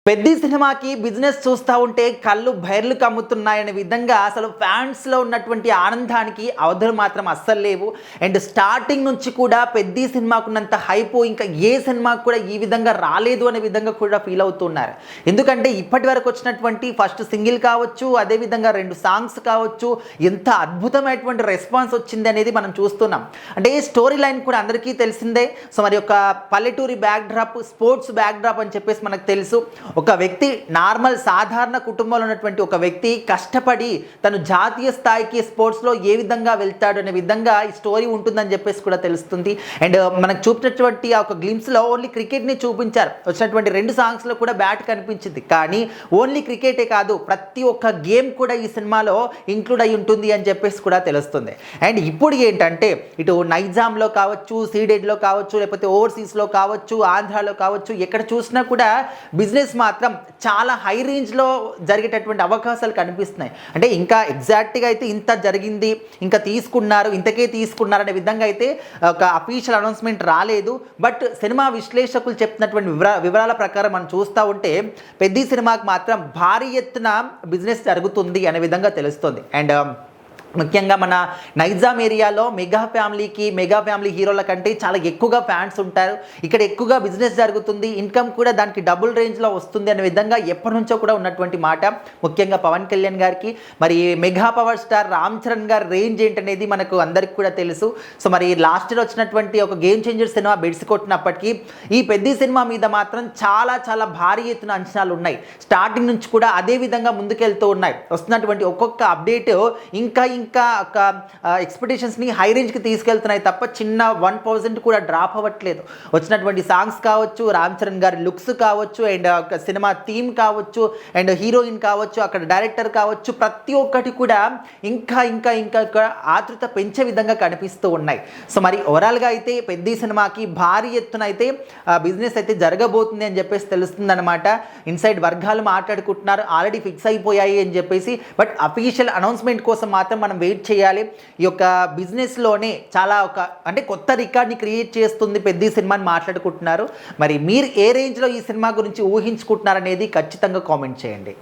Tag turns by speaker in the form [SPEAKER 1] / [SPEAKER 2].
[SPEAKER 1] పెద్ది సినిమాకి బిజినెస్ చూస్తూ ఉంటే కళ్ళు బైర్లు కమ్ముతున్నాయనే విధంగా అసలు ఫ్యాన్స్లో ఉన్నటువంటి ఆనందానికి అవధులు మాత్రం అస్సలు లేవు. అండ్ స్టార్టింగ్ నుంచి కూడా పెద్ది సినిమాకున్నంత హైప్ ఇంకా ఏ సినిమాకు కూడా ఈ విధంగా రాలేదు అనే విధంగా కూడా ఫీల్ అవుతున్నారు. ఎందుకంటే ఇప్పటి వరకు వచ్చినటువంటి ఫస్ట్ సింగిల్ కావచ్చు, అదేవిధంగా 2 సాంగ్స్ కావచ్చు, ఎంత అద్భుతమైనటువంటి రెస్పాన్స్ వచ్చింది అనేది మనం చూస్తున్నాం. అంటే స్టోరీ లైన్ కూడా అందరికీ తెలిసిందే. సో మరి ఒక పల్లెటూరి back drop, sports back drop అని చెప్పేసి మనకు తెలుసు. ఒక వ్యక్తి నార్మల్ సాధారణ కుటుంబంలో ఉన్నటువంటి ఒక వ్యక్తి కష్టపడి తను జాతీయ స్థాయికి స్పోర్ట్స్లో ఏ విధంగా వెళ్తాడు అనే విధంగా ఈ స్టోరీ ఉంటుందని చెప్పేసి కూడా తెలుస్తుంది. అండ్ మనకు చూపినటువంటి ఆ ఒక గ్లిమ్స్లో ఓన్లీ క్రికెట్ని చూపించారు. వచ్చినటువంటి 2 సాంగ్స్లో కూడా బ్యాట్ కనిపించింది. కానీ ఓన్లీ క్రికెటే కాదు, ప్రతి ఒక్క గేమ్ కూడా ఈ సినిమాలో ఇంక్లూడ్ అయి ఉంటుంది అని చెప్పేసి కూడా తెలుస్తుంది. అండ్ ఇప్పుడు ఏంటంటే ఇటు నైజాంలో కావచ్చు, సీడెడ్లో కావచ్చు, లేకపోతే ఓవర్సీస్లో కావచ్చు, ఆంధ్రాలో కావచ్చు, ఎక్కడ చూసినా కూడా బిజినెస్ మాత్రం చాలా హై రేంజ్లో జరిగేటటువంటి అవకాశాలు కనిపిస్తున్నాయి. అంటే ఇంకా ఎగ్జాక్ట్గా అయితే ఇంత జరిగింది, ఇంకా తీసుకున్నారు, ఇంతకే తీసుకున్నారు అనే విధంగా అయితే ఒక అఫీషియల్ అనౌన్స్మెంట్ రాలేదు. బట్ సినిమా విశ్లేషకులు చెప్తున్నటువంటి వివరాల ప్రకారం మనం చూస్తూ ఉంటే పెద్ది సినిమాకి మాత్రం భారీ ఎత్తున బిజినెస్ జరుగుతుంది అనే విధంగా తెలుస్తుంది. అండ్ ముఖ్యంగా మన నైజాం ఏరియాలో మెగా ఫ్యామిలీ హీరోల కంటే చాలా ఎక్కువగా ఫ్యాన్స్ ఉంటారు. ఇక్కడ ఎక్కువగా బిజినెస్ జరుగుతుంది, ఇన్కమ్ కూడా దానికి డబుల్ రేంజ్లో వస్తుంది అనే విధంగా ఎప్పటి నుంచో కూడా ఉన్నటువంటి మాట. ముఖ్యంగా పవన్ కళ్యాణ్ గారికి మరి mega power star Ram Charan గారి రేంజ్ ఏంటనేది మనకు అందరికి కూడా తెలుసు. సో మరి లాస్ట్ ఇయర్ వచ్చినటువంటి ఒక గేమ్ చేంజర్ సినిమా బెడ్స్ కొట్టినప్పటికీ ఈ పెద్ద సినిమా మీద మాత్రం చాలా చాలా భారీ ఎత్తున అంచనాలు ఉన్నాయి. స్టార్టింగ్ నుంచి కూడా అదే విధంగా ముందుకెళ్తూ ఉన్నాయి. వస్తున్నటువంటి ఒక్కొక్క అప్డేట్ ఇంకా ఒక ఎక్స్పెక్టేషన్స్ని హై రేంజ్కి తీసుకెళ్తున్నాయి తప్ప చిన్న 1% కూడా డ్రాప్ అవ్వట్లేదు. వచ్చినటువంటి సాంగ్స్ కావచ్చు, రామ్ చరణ్ గారి లుక్స్ కావచ్చు, అండ్ సినిమా థీమ్ కావచ్చు, అండ్ హీరోయిన్ కావచ్చు, అక్కడ డైరెక్టర్ కావచ్చు, ప్రతి ఒక్కటి కూడా ఇంకా ఆతృత పెంచే విధంగా కనిపిస్తూ ఉన్నాయి. సో మరి ఓవరాల్గా అయితే పెద్ద సినిమాకి భారీ ఎత్తున అయితే బిజినెస్ అయితే జరగబోతుంది అని చెప్పేసి తెలుస్తుందన్నమాట. ఇన్సైడ్ వర్గాలు మాట్లాడుకుంటున్నారు, ఆల్రెడీ ఫిక్స్ అయిపోయాయి అని చెప్పేసి. బట్ అఫీషియల్ అనౌన్స్మెంట్ కోసం మాత్రం మనం వెయిట్ చేయాలి. ఈ యొక్క బిజినెస్లోనే చాలా అంటే కొత్త రికార్డ్ని క్రియేట్ చేస్తుంది పెద్ద సినిమాని మాట్లాడుకుంటున్నారు. మరి మీరు ఏ రేంజ్లో ఈ సినిమా గురించి ఊహించుకుంటున్నారనేది ఖచ్చితంగా కామెంట్ చేయండి.